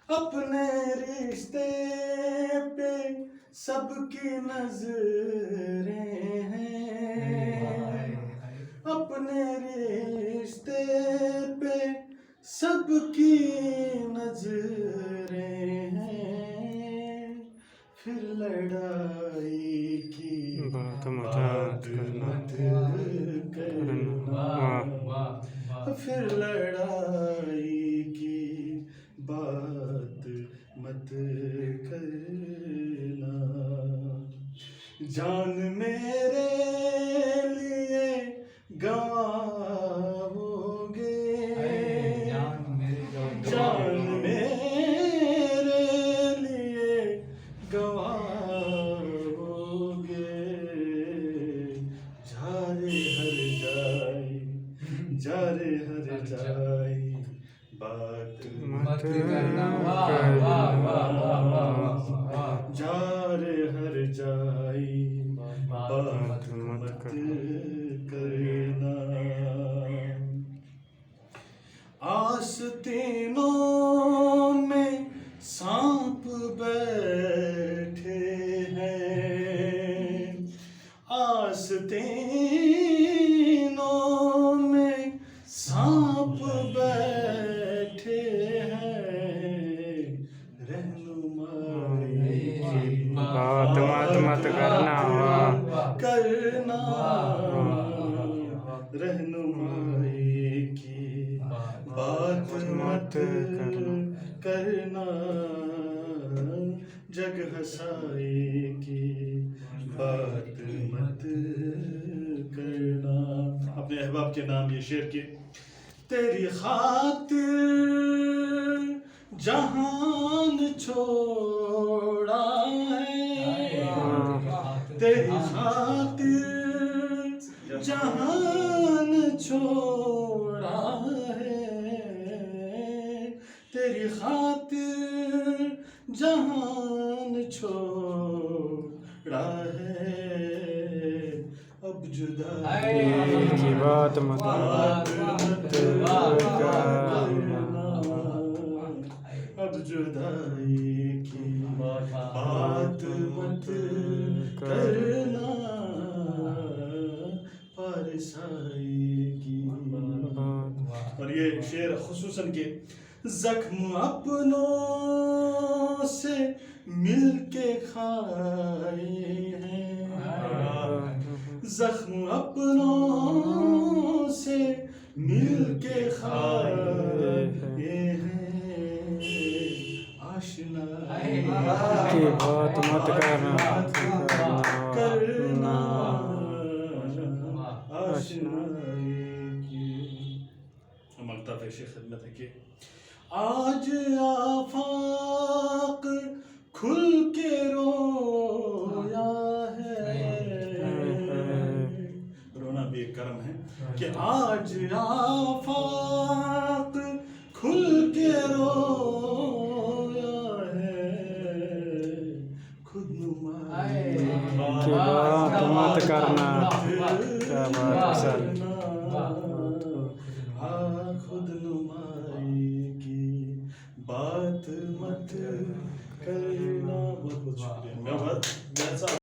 अपने रिश्ते पे सबकी नजरें हैं, अपने रिश्ते पे सबकी नजरें हैं। फिर लड़ाई की बात बात मत करना, फिर लड़ाई की बात मत करना। जान मेरे लिए गवाओगे, जान मेरे लिए गवाओगे। जारे हर जाई, जारे हर जाई बात मत करना, करना। जारे हर जाई बात मत मत करना। आस्तीनों में सांप बैठे हैं, आस्तीनों में सांप बैठे हैं। रहनुमाई की बात मत करना, करना, रहनुमाई की बात मत करना, जग हंसाई की बात मत करना। अपने अहबाब के नाम ये शेर के। तेरी खातिर जहान छोड़ा है, तेरी खातिर जहान छोड़ा है, तेरी खातिर जहान छोड़ा है। अब जुदाई की बात मत करना, अब जुदाई की बात मत करना, पारसाई की। और ये शेर खुसूसन के जख्म अपनों से मिलके खाए हैं, जख्म अपनों से मिलके खाए हैं। आशना की बात मत करना, आशनाई की। हम अल्ताफ शेख खिदमत है कि आज आफाक खुल के रोया है। रोना भी एक कर्म है कि आज आफाक खुल के रोया है। खुद नुमाई की बात मत करना। क्या बात है सर।